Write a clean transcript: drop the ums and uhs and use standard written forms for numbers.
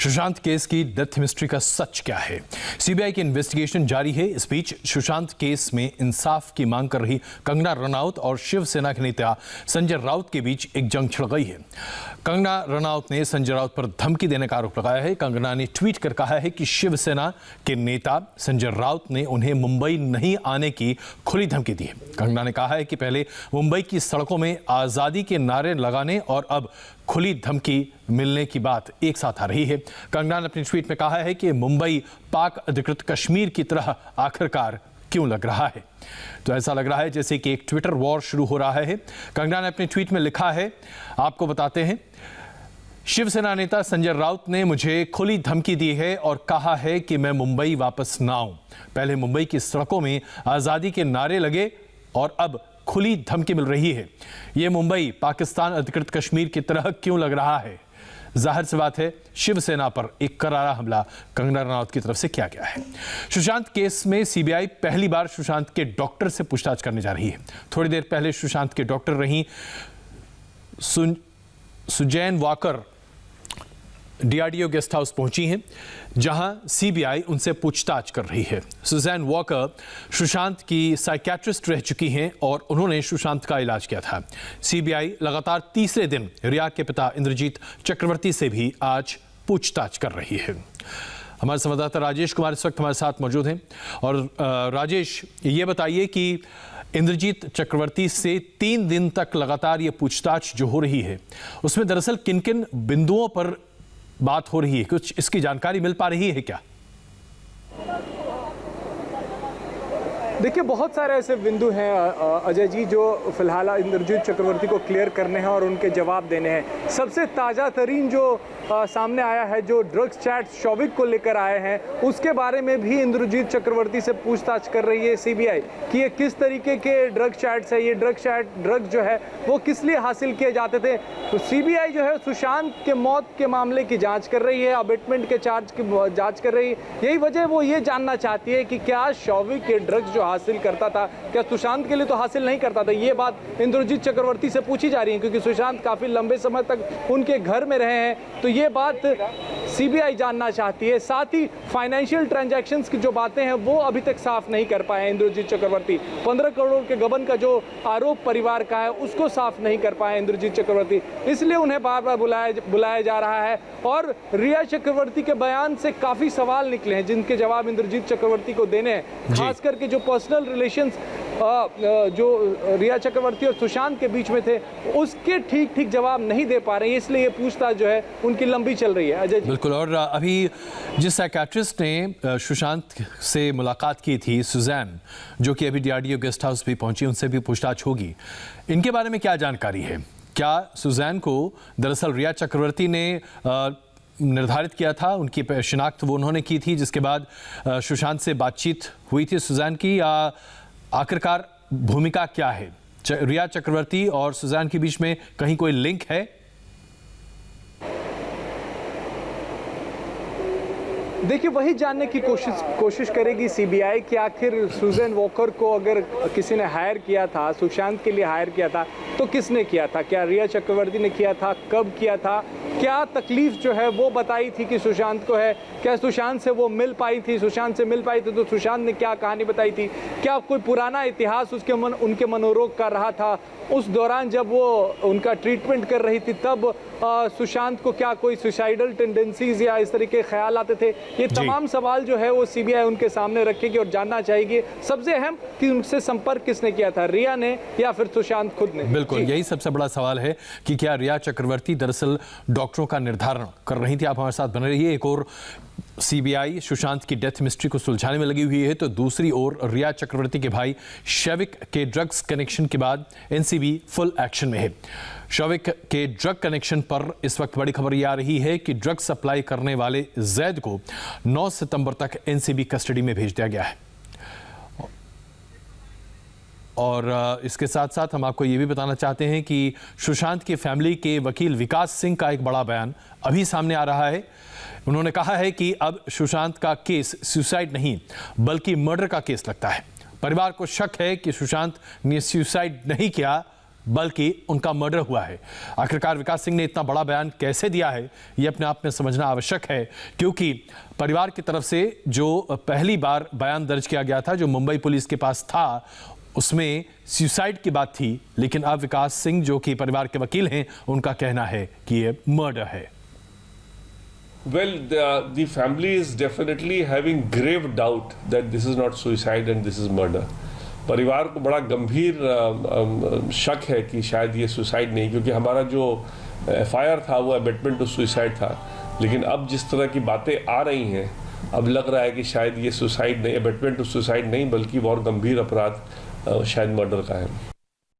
Sushant case की death mystery का सच क्या है? सीबीआई की इन्वेस्टिगेशन जारी है। इस बीच सुशांत केस में इंसाफ की मांग कर रही कंगना रनौत और शिवसेना के नेता संजय राउत के बीच एक जंग छिड़ गई है। कंगना रनौत ने संजय राउत पर धमकी देने का आरोप लगाया है। कंगना ने ट्वीट कर कहा है कि शिवसेना के नेता संजय राउत ने उन्हें मुंबई नहीं आने की खुली धमकी दी है। कंगना ने कहा है कि पहले मुंबई की सड़कों में आजादी के नारे लगाने और अब खुली धमकी मिलने की बात एक साथ आ रही है। कंगना ने अपनी ट्वीट में कहा है कि मुंबई पाक अधिकृत कश्मीर की तरह आखिरकार क्यों लग रहा है। तो ऐसा लग रहा है जैसे कि एक ट्विटर वॉर शुरू हो रहा है। कंगना ने अपनी ट्वीट में लिखा है, आपको बताते हैं, शिवसेना नेता संजय राउत ने मुझे खुली धमकी दी है और कहा है कि मैं मुंबई वापस ना आऊं। पहले मुंबई की सड़कों में आजादी के नारे लगे और अब खुली धमकी मिल रही है। यह मुंबई पाकिस्तान अधिकृत कश्मीर की तरह क्यों लग रहा है? जाहिर सी बात है, शिवसेना पर एक करारा हमला कंगना रनौत की तरफ से किया गया है। सुशांत केस में सीबीआई पहली बार सुशांत के डॉक्टर से पूछताछ करने जा रही है। थोड़ी देर पहले सुशांत के डॉक्टर रही Susan Walker DRDO guest house पहुंची हैं, जहां सीबीआई उनसे पूछताछ कर रही है। सुजैन वॉकर सुशांत की साइकियाट्रिस्ट रह चुकी हैं और उन्होंने सुशांत का इलाज किया था। सीबीआई लगातार तीसरे दिन रिया के पिता इंद्रजीत चक्रवर्ती से भी आज पूछताछ कर रही है। हमारे संवाददाता राजेश कुमार इस वक्त हमारे साथ मौजूद हैं। और राजेश, ये बताइए कि इंद्रजीत चक्रवर्ती से 3 दिन तक लगातार ये पूछताछ जो हो रही है, उसमें दरअसल किन किन बिंदुओं पर बात हो रही है? कुछ इसकी जानकारी मिल पा रही है क्या? देखिए, बहुत सारे ऐसे बिंदु हैं अजय जी, जो फिलहाल इंद्रजीत चक्रवर्ती को क्लियर करने हैं और उनके जवाब देने हैं। सबसे ताज़ा तरीन जो सामने आया है, जो ड्रग्स चैट शौविक को लेकर आए हैं, उसके बारे में भी इंद्रजीत चक्रवर्ती से पूछताछ कर रही है सीबीआई कि ये किस तरीके के ड्रग चैट्स है, ये ड्रग जो है वो किस लिए हासिल किए जाते थे। तो सीबीआई जो है सुशांत के मौत के मामले की जाँच कर रही है, अबेटमेंट के चार्ज की जाँच कर रही है। यही वजह वो ये जानना चाहती है कि क्या शौविक के ड्रग्स जो हासिल करता था, क्या सुशांत के लिए तो हासिल नहीं करता था। ये बात इंद्रजीत चक्रवर्ती से पूछी जा रही है, क्योंकि सुशांत काफी लंबे समय तक उनके घर में रहे हैं। तो ये बात सीबीआई जानना चाहती है। साथ ही फाइनेंशियल ट्रांजैक्शंस की जो बातें हैं वो अभी तक साफ नहीं कर पाए इंद्रजीत चक्रवर्ती। 15 करोड़ के गबन का जो आरोप परिवार का है उसको साफ नहीं कर पाए इंद्रजीत चक्रवर्ती, इसलिए उन्हें बार बार बुलाया जा रहा है। और रिया चक्रवर्ती के बयान से काफी सवाल निकले हैं, जिनके जवाब इंद्रजीत चक्रवर्ती को देने हैं। खास करके जो पर्सनल रिलेशंस जो रिया चक्रवर्ती और सुशांत के बीच में थे, उसके ठीक जवाब नहीं दे पा रहे हैं, इसलिए ये पूछताछ जो है उनकी लंबी चल रही है। अजय जी, बिल्कुल। और अभी जिस साइकियाट्रिस्ट ने सुशांत से मुलाकात की थी, सुजैन, जो कि अभी डीआरडीओ गेस्ट हाउस भी पहुंची, उनसे भी पूछताछ होगी। इनके बारे में क्या जानकारी है? क्या सुजैन को दरअसल रिया चक्रवर्ती ने निर्धारित किया था, उनकी शिनाख्त वो उन्होंने की थी, जिसके बाद सुशांत से बातचीत हुई थी सुजैन की? या आखिरकार भूमिका क्या है? रिया चक्रवर्ती और सुजैन के बीच में कहीं कोई लिंक है? देखिए, वही जानने की कोशिश करेगी सीबीआई कि आखिर सुजैन वॉकर को अगर किसी ने हायर किया था, सुशांत के लिए हायर किया था, तो किसने किया था? क्या रिया चक्रवर्ती ने किया था? कब किया था? क्या तकलीफ जो है वो बताई थी कि सुशांत को है? क्या सुशांत से वो मिल पाई थी? सुशांत से मिल पाई थी तो सुशांत ने क्या कहानी बताई थी? क्या कोई पुराना इतिहास उनके मनोरोग का रहा था? उस दौरान जब वो उनका ट्रीटमेंट कर रही थी, तब सुशांत को क्या कोई सुसाइडल टेंडेंसीज या इस तरीके के ख्याल आते थे? ये तमाम सवाल जो है वो सीबीआई उनके सामने रखेगी और जानना चाहेगी। सबसे अहम कि उनसे संपर्क किसने किया था, रिया ने या फिर सुशांत खुद ने? बिल्कुल, यही सबसे बड़ा सवाल है कि क्या रिया चक्रवर्ती दरअसल डॉक्टरों का निर्धारण कर रही थी? आप हमारे साथ बने रहिए। एक और सीबीआई सुशांत की डेथ मिस्ट्री को सुलझाने में लगी हुई है, तो दूसरी ओर रिया चक्रवर्ती के भाई शौविक के ड्रग्स कनेक्शन के बाद एनसीबी फुल एक्शन में है। शौविक के ड्रग कनेक्शन पर इस वक्त बड़ी खबर यह आ रही है कि ड्रग सप्लाई करने वाले जैद को 9 सितंबर तक एनसीबी कस्टडी में भेज दिया गया है। और इसके साथ साथ हम आपको ये भी बताना चाहते हैं कि सुशांत की फैमिली के वकील विकास सिंह का एक बड़ा बयान अभी सामने आ रहा है। उन्होंने कहा है कि अब सुशांत का केस सुसाइड नहीं बल्कि मर्डर का केस लगता है। परिवार को शक है कि सुशांत ने सुसाइड नहीं किया बल्कि उनका मर्डर हुआ है। आखिरकार विकास सिंह ने इतना बड़ा बयान कैसे दिया है, ये अपने आप में समझना आवश्यक है, क्योंकि परिवार की तरफ से जो पहली बार बयान दर्ज किया गया था, जो मुंबई पुलिस के पास था, उसमें सुसाइड की बात थी, लेकिन अब विकास सिंह जो कि परिवार के वकील हैं, उनका कहना है कि ये मर्डर है। Well, the family is definitely having grave doubt that this is not suicide and this is murder. परिवार को बड़ा गंभीर शक है कि शायद ये सुसाइड नहीं, क्योंकि हमारा जो FIR था वो अबेटमेंट टू सुसाइड था, लेकिन अब जिस तरह की बातें आ रही हैं, अब लग रहा है कि शायद ये सुसाइड नहीं, अबेटमेंट टू सुसाइड नहीं, बल्कि बहुत गंभीर अपराध शायद मर्डर का है।